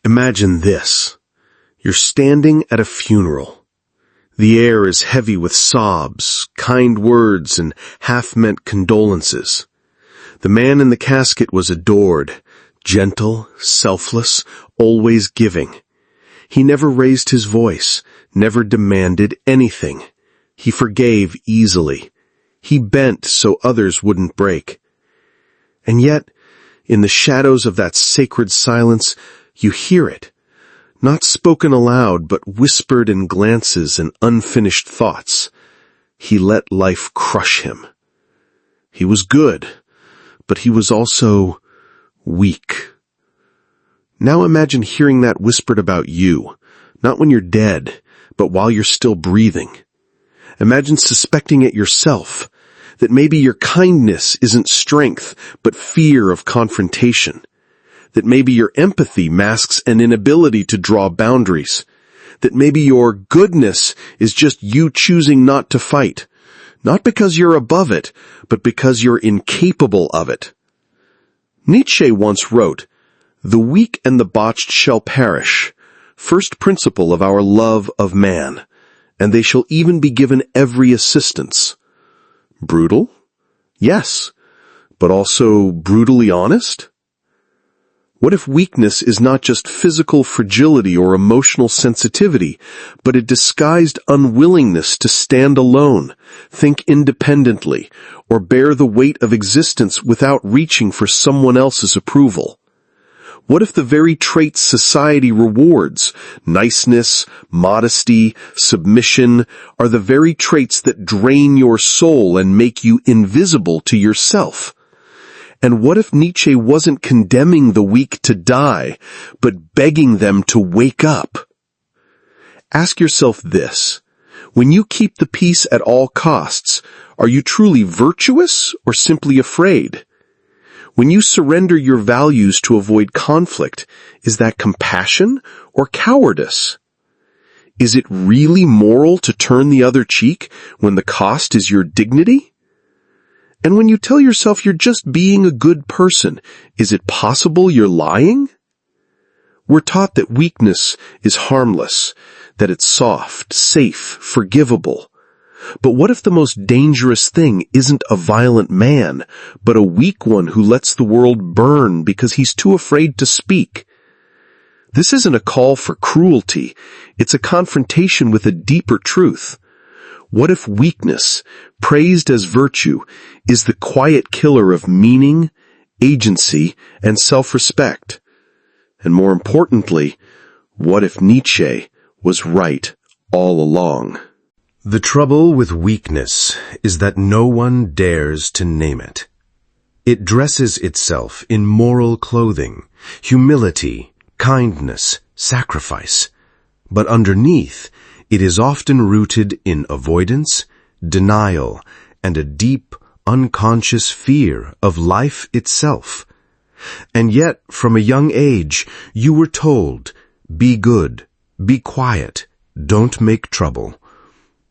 Imagine this. You're standing at a funeral. The air is heavy with sobs, kind words, and half-meant condolences. The man in the casket was adored, gentle, selfless, always giving. He never raised his voice, never demanded anything. He forgave easily. He bent so others wouldn't break. And yet, in the shadows of that sacred silence, you hear it. Not spoken aloud, but whispered in glances and unfinished thoughts. He let life crush him. He was good, but he was also weak. Now imagine hearing that whispered about you, not when you're dead, but while you're still breathing. Imagine suspecting it yourself, that maybe your kindness isn't strength, but fear of confrontation. That maybe your empathy masks an inability to draw boundaries. That maybe your goodness is just you choosing not to fight. Not because you're above it, but because you're incapable of it. Nietzsche once wrote, "The weak and the botched shall perish, first principle of our love of man, and they shall even be given every assistance." Brutal? Yes, but also brutally honest? What if weakness is not just physical fragility or emotional sensitivity, but a disguised unwillingness to stand alone, think independently, or bear the weight of existence without reaching for someone else's approval? What if the very traits society rewards, niceness, modesty, submission, are the very traits that drain your soul and make you invisible to yourself? And what if Nietzsche wasn't condemning the weak to die, but begging them to wake up? Ask yourself this. When you keep the peace at all costs, are you truly virtuous or simply afraid? When you surrender your values to avoid conflict, is that compassion or cowardice? Is it really moral to turn the other cheek when the cost is your dignity? And when you tell yourself you're just being a good person, is it possible you're lying? We're taught that weakness is harmless, that it's soft, safe, forgivable. But what if the most dangerous thing isn't a violent man, but a weak one who lets the world burn because he's too afraid to speak? This isn't a call for cruelty. It's a confrontation with a deeper truth. What if weakness, praised as virtue, is the quiet killer of meaning, agency, and self-respect? And more importantly, what if Nietzsche was right all along? The trouble with weakness is that no one dares to name it. It dresses itself in moral clothing, humility, kindness, sacrifice. But underneath, it is often rooted in avoidance, denial, and a deep, unconscious fear of life itself. And yet, from a young age, you were told, be good, be quiet, don't make trouble.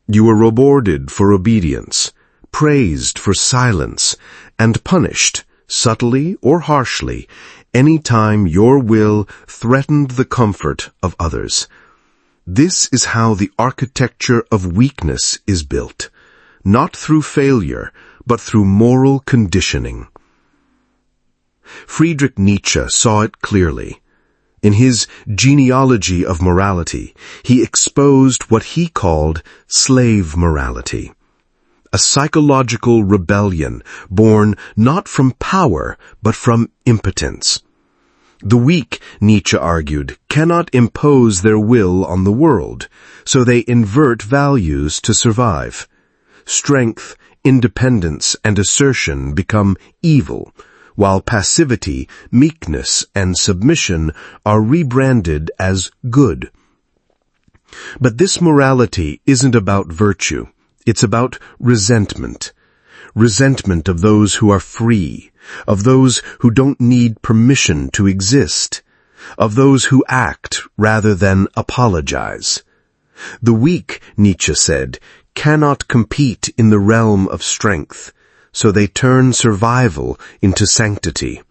You were rewarded for obedience, praised for silence, and punished, subtly or harshly, any time your will threatened the comfort of others. This is how the architecture of weakness is built, not through failure, but through moral conditioning. Friedrich Nietzsche saw it clearly. In his genealogy of morality, he exposed what he called slave morality, a psychological rebellion born not from power, but from impotence. The weak, Nietzsche argued, cannot impose their will on the world, so they invert values to survive. Strength, independence, and assertion become evil, while passivity, meekness, and submission are rebranded as good. But this morality isn't about virtue. It's about resentment. Resentment of those who are free, of those who don't need permission to exist, of those who act rather than apologize. The weak, Nietzsche said, cannot compete in the realm of strength, so they turn survival into sanctity.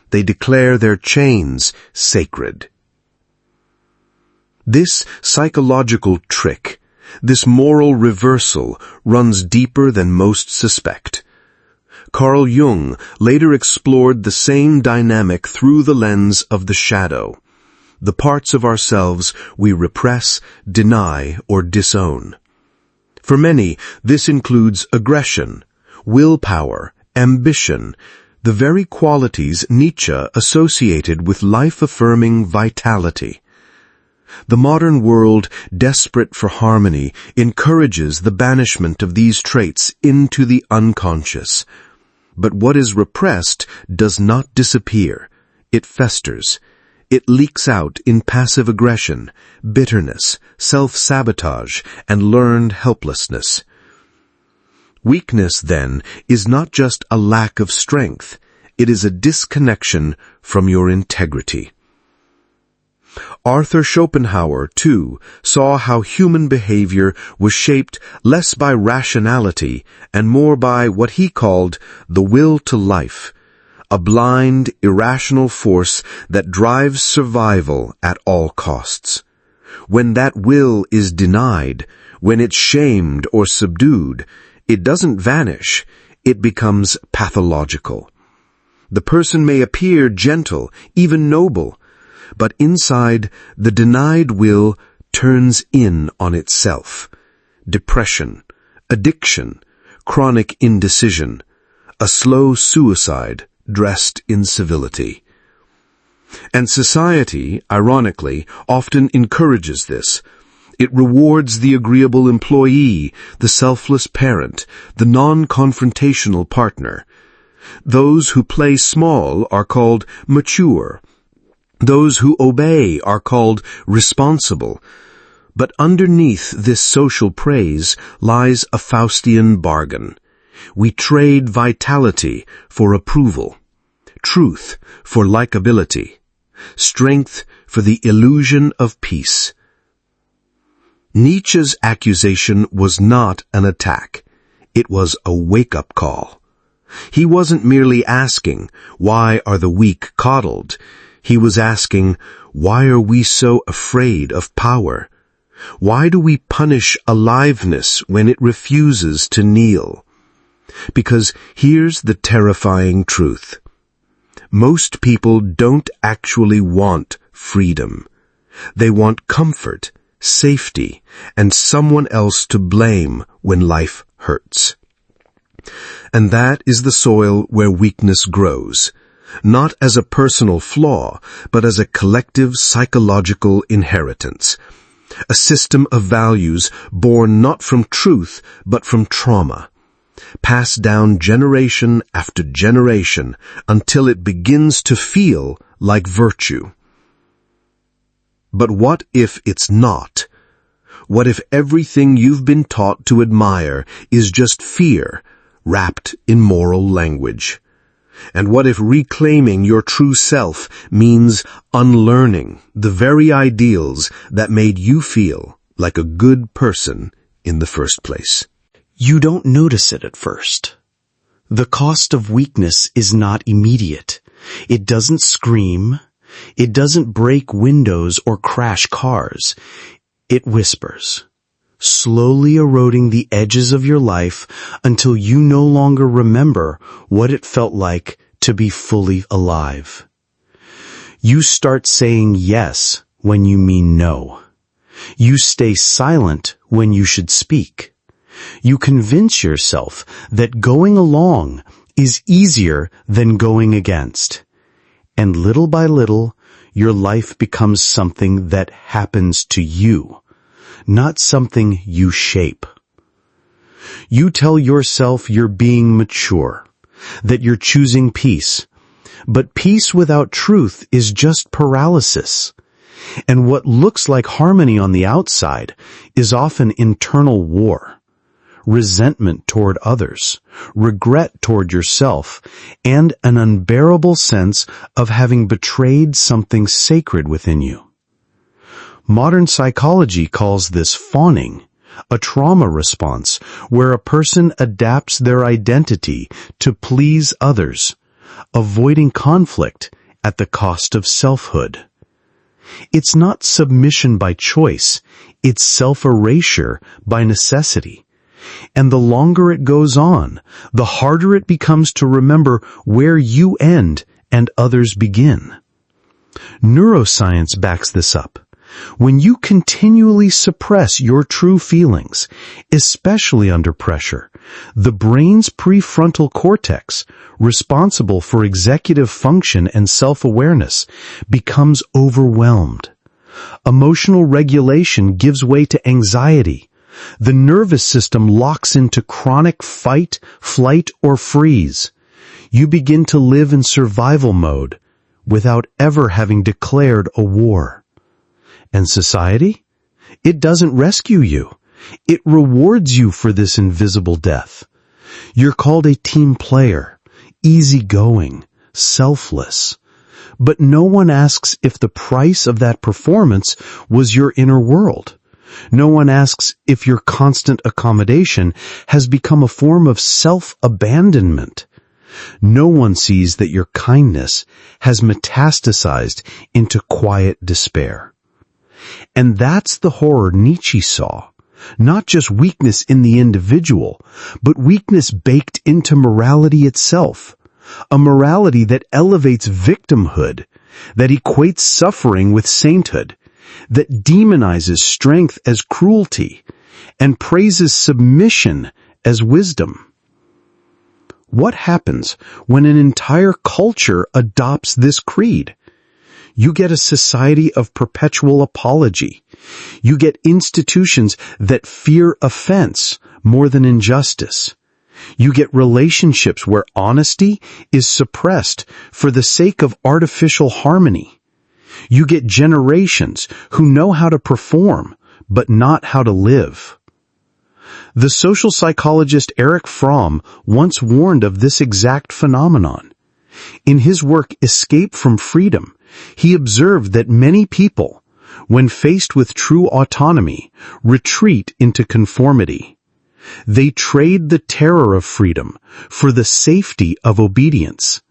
They declare their chains sacred. This psychological trick, this moral reversal, runs deeper than most suspect. Carl Jung later explored the same dynamic through the lens of the shadow, the parts of ourselves we repress, deny, or disown. For many, this includes aggression, willpower, ambition, the very qualities Nietzsche associated with life-affirming vitality. The modern world, desperate for harmony, encourages the banishment of these traits into the unconscious. But what is repressed does not disappear. It festers. It leaks out in passive aggression, bitterness, self-sabotage, and learned helplessness. Weakness, then, is not just a lack of strength. It is a disconnection from your integrity. Arthur Schopenhauer, too, saw how human behavior was shaped less by rationality and more by what he called the will to life, a blind, irrational force that drives survival at all costs. When that will is denied, when it's shamed or subdued, it doesn't vanish, it becomes pathological. The person may appear gentle, even noble, but inside, the denied will turns in on itself. Depression, addiction, chronic indecision, a slow suicide dressed in civility. And society, ironically, often encourages this. It rewards the agreeable employee, the selfless parent, the non-confrontational partner. Those who play small are called mature. Those who obey are called responsible. But underneath this social praise lies a Faustian bargain. We trade vitality for approval, truth for likability, strength for the illusion of peace. Nietzsche's accusation was not an attack. It was a wake-up call. He wasn't merely asking, why are the weak coddled? He was asking, why are we so afraid of power? Why do we punish aliveness when it refuses to kneel? Because here's the terrifying truth. Most people don't actually want freedom. They want comfort, safety, and someone else to blame when life hurts. And that is the soil where weakness grows. Not as a personal flaw, but as a collective psychological inheritance. A system of values born not from truth, but from trauma. Passed down generation after generation until it begins to feel like virtue. But what if it's not? What if everything you've been taught to admire is just fear, wrapped in moral language? And what if reclaiming your true self means unlearning the very ideals that made you feel like a good person in the first place? You don't notice it at first. The cost of weakness is not immediate. It doesn't scream. It doesn't break windows or crash cars. It whispers, slowly eroding the edges of your life until you no longer remember what it felt like to be fully alive. You start saying yes when you mean no. You stay silent when you should speak. You convince yourself that going along is easier than going against. And little by little, your life becomes something that happens to you, not something you shape. You tell yourself you're being mature, that you're choosing peace. But peace without truth is just paralysis. And what looks like harmony on the outside is often internal war, resentment toward others, regret toward yourself, and an unbearable sense of having betrayed something sacred within you. Modern psychology calls this fawning, a trauma response where a person adapts their identity to please others, avoiding conflict at the cost of selfhood. It's not submission by choice, it's self-erasure by necessity. And the longer it goes on, the harder it becomes to remember where you end and others begin. Neuroscience backs this up. When you continually suppress your true feelings, especially under pressure, the brain's prefrontal cortex, responsible for executive function and self-awareness, becomes overwhelmed. Emotional regulation gives way to anxiety. The nervous system locks into chronic fight, flight, or freeze. You begin to live in survival mode without ever having declared a war. And society? It doesn't rescue you. It rewards you for this invisible death. You're called a team player, easygoing, selfless. But no one asks if the price of that performance was your inner world. No one asks if your constant accommodation has become a form of self-abandonment. No one sees that your kindness has metastasized into quiet despair. And that's the horror Nietzsche saw. Not just weakness in the individual, but weakness baked into morality itself. A morality that elevates victimhood, that equates suffering with sainthood, that demonizes strength as cruelty, and praises submission as wisdom. What happens when an entire culture adopts this creed? You get a society of perpetual apology. You get institutions that fear offense more than injustice. You get relationships where honesty is suppressed for the sake of artificial harmony. You get generations who know how to perform, but not how to live. The social psychologist Erich Fromm once warned of this exact phenomenon. In his work Escape from Freedom, he observed that many people, when faced with true autonomy, retreat into conformity. They trade the terror of freedom for the safety of obedience,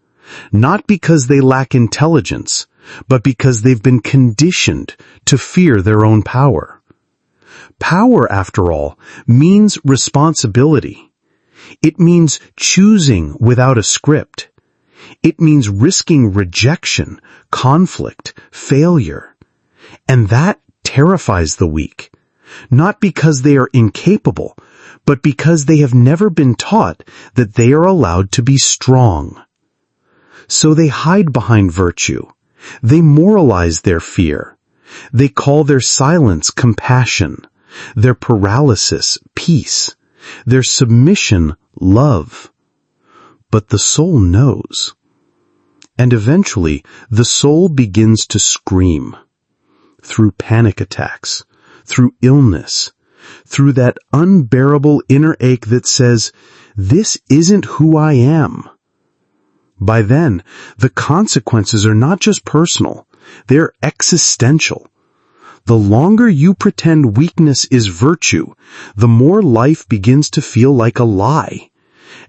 not because they lack intelligence, but because they've been conditioned to fear their own power. Power, after all, means responsibility. It means choosing without a script. It means risking rejection, conflict, failure. And that terrifies the weak, not because they are incapable, but because they have never been taught that they are allowed to be strong. So they hide behind virtue. They moralize their fear. They call their silence compassion, their paralysis peace, their submission love. But the soul knows. And eventually, the soul begins to scream. Through panic attacks, through illness, through that unbearable inner ache that says, "This isn't who I am." By then, the consequences are not just personal, they're existential. The longer you pretend weakness is virtue, the more life begins to feel like a lie,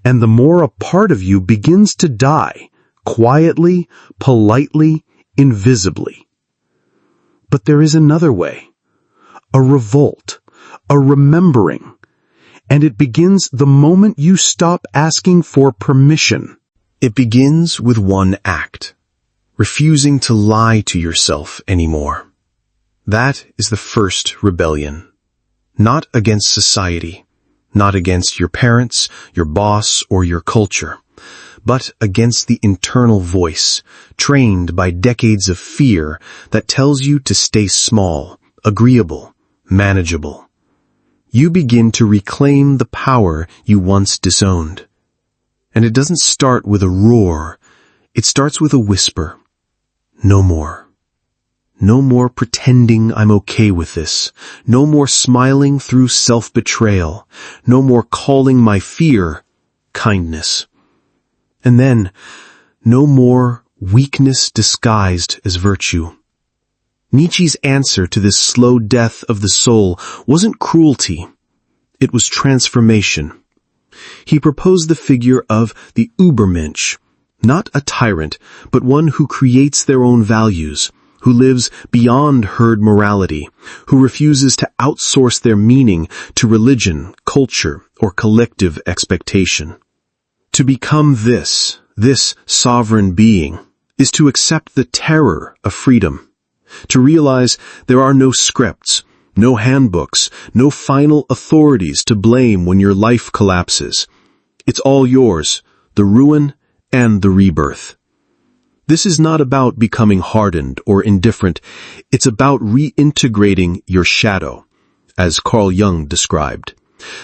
and the more a part of you begins to die, quietly, politely, invisibly. But there is another way, a revolt, a remembering, and it begins the moment you stop asking for permission. It begins with one act, refusing to lie to yourself anymore. That is the first rebellion. Not against society, not against your parents, your boss, or your culture, but against the internal voice, trained by decades of fear that tells you to stay small, agreeable, manageable. You begin to reclaim the power you once disowned. And it doesn't start with a roar, it starts with a whisper. No more. No more pretending I'm okay with this. No more smiling through self-betrayal. No more calling my fear kindness. And then, no more weakness disguised as virtue. Nietzsche's answer to this slow death of the soul wasn't cruelty. It was transformation. He proposed the figure of the Übermensch, not a tyrant, but one who creates their own values, who lives beyond herd morality, who refuses to outsource their meaning to religion, culture, or collective expectation. To become this sovereign being, is to accept the terror of freedom, to realize there are no scripts, no handbooks, no final authorities to blame when your life collapses. It's all yours, the ruin and the rebirth. This is not about becoming hardened or indifferent. It's about reintegrating your shadow, as Carl Jung described.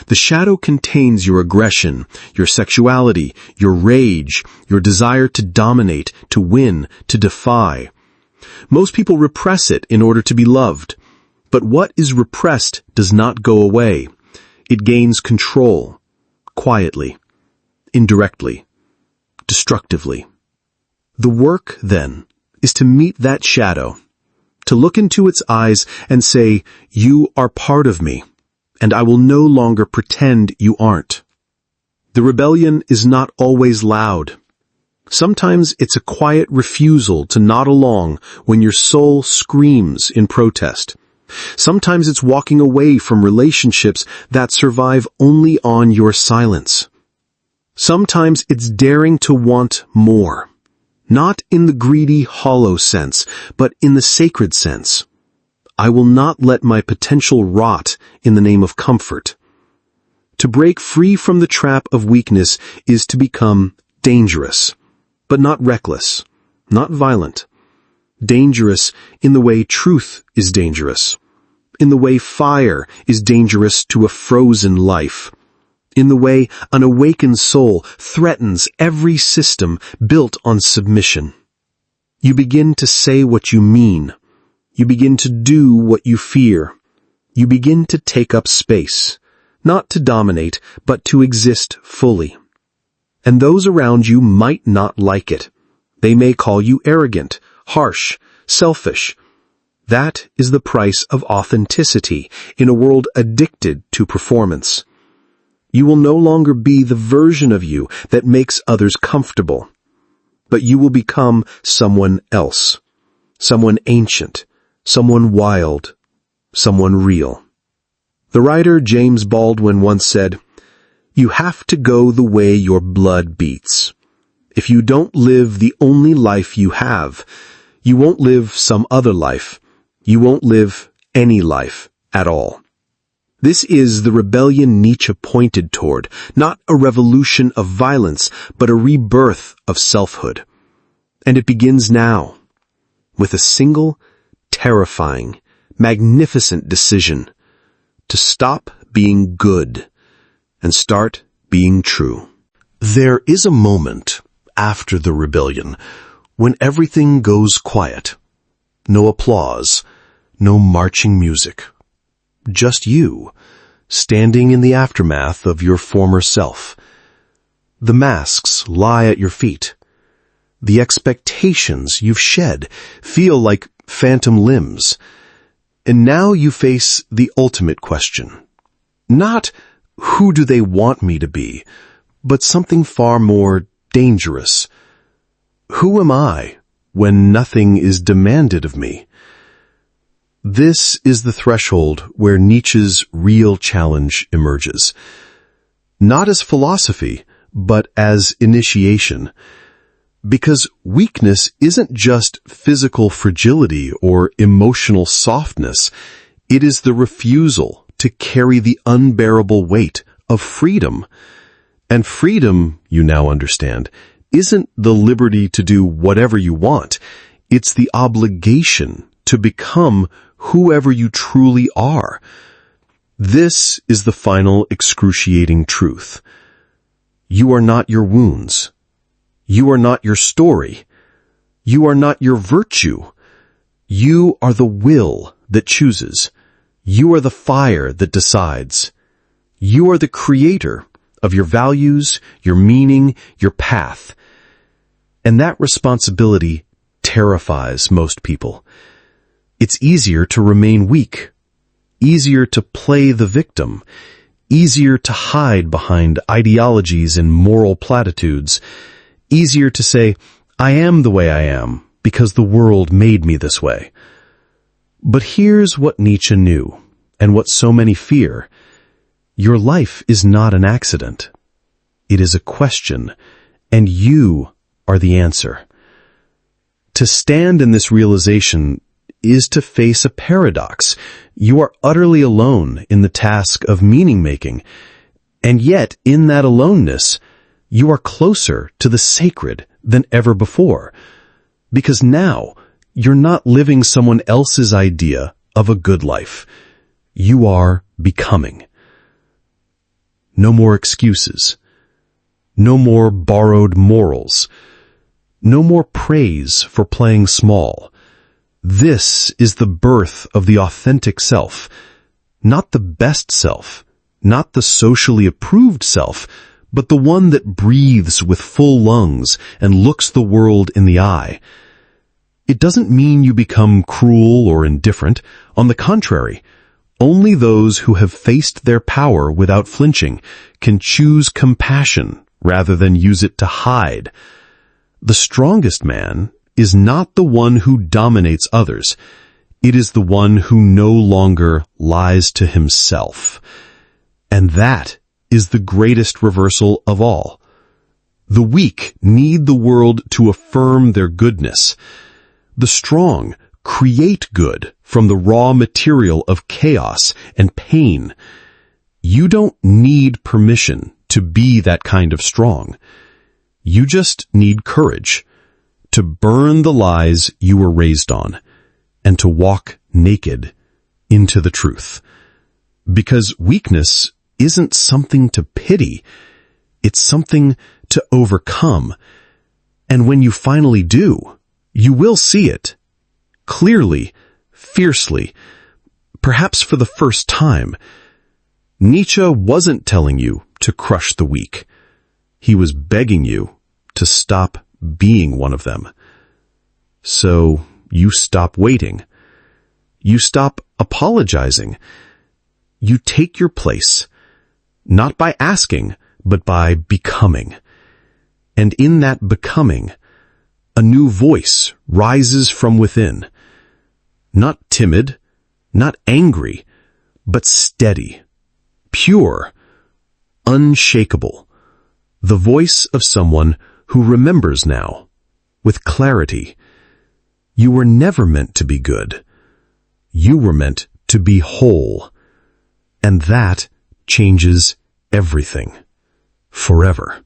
The shadow contains your aggression, your sexuality, your rage, your desire to dominate, to win, to defy. Most people repress it in order to be loved. But what is repressed does not go away. It gains control, quietly, indirectly, destructively. The work, then, is to meet that shadow, to look into its eyes and say, "You are part of me, and I will no longer pretend you aren't." The rebellion is not always loud. Sometimes it's a quiet refusal to nod along when your soul screams in protest. Sometimes it's walking away from relationships that survive only on your silence. Sometimes it's daring to want more. Not in the greedy, hollow sense, but in the sacred sense. I will not let my potential rot in the name of comfort. To break free from the trap of weakness is to become dangerous, but not reckless, not violent. Dangerous in the way truth is dangerous, in the way fire is dangerous to a frozen life, in the way an awakened soul threatens every system built on submission. You begin to say what you mean. You begin to do what you fear. You begin to take up space, not to dominate, but to exist fully. And those around you might not like it. They may call you arrogant, harsh, selfish. That is the price of authenticity in a world addicted to performance. You will no longer be the version of you that makes others comfortable, but you will become someone else, someone ancient, someone wild, someone real. The writer James Baldwin once said, "You have to go the way your blood beats. If you don't live the only life you have, you won't live some other life. You won't live any life at all." This is the rebellion Nietzsche pointed toward, not a revolution of violence, but a rebirth of selfhood. And it begins now, with a single, terrifying, magnificent decision to stop being good and start being true. There is a moment after the rebellion when everything goes quiet. No applause, no marching music. Just you, standing in the aftermath of your former self. The masks lie at your feet. The expectations you've shed feel like phantom limbs. And now you face the ultimate question. Not, who do they want me to be, but something far more dangerous. Who am I when nothing is demanded of me? This is the threshold where Nietzsche's real challenge emerges. Not as philosophy, but as initiation. Because weakness isn't just physical fragility or emotional softness. It is the refusal to carry the unbearable weight of freedom. And freedom, you now understand, isn't the liberty to do whatever you want. It's the obligation to become whoever you truly are. This is the final excruciating truth. You are not your wounds. You are not your story. You are not your virtue. You are the will that chooses. You are the fire that decides. You are the creator of your values, your meaning, your path. And that responsibility terrifies most people. It's easier to remain weak, easier to play the victim, easier to hide behind ideologies and moral platitudes, easier to say, I am the way I am because the world made me this way. But here's what Nietzsche knew, and what so many fear. Your life is not an accident. It is a question, and you are the answer. To stand in this realization is to face a paradox. You are utterly alone in the task of meaning-making, and yet in that aloneness, you are closer to the sacred than ever before, because now you're not living someone else's idea of a good life. You are becoming. No more excuses. No more borrowed morals. No more praise for playing small. This is the birth of the authentic self, not the best self, not the socially approved self, but the one that breathes with full lungs and looks the world in the eye. It doesn't mean you become cruel or indifferent. On the contrary, only those who have faced their power without flinching can choose compassion rather than use it to hide. The strongest man is not the one who dominates others. It is the one who no longer lies to himself. And that is the greatest reversal of all. The weak need the world to affirm their goodness. The strong create good from the raw material of chaos and pain. You don't need permission to be that kind of strong. You just need courage to burn the lies you were raised on and to walk naked into the truth. Because weakness isn't something to pity. It's something to overcome. And when you finally do, you will see it clearly, fiercely, perhaps for the first time. Nietzsche wasn't telling you to crush the weak. He was begging you to stop being one of them. So you stop waiting. You stop apologizing. You take your place, not by asking, but by becoming. And in that becoming, a new voice rises from within. Not timid, not angry, but steady, pure, unshakable. The voice of someone who remembers now, with clarity. You were never meant to be good. You were meant to be whole. And that changes everything, forever.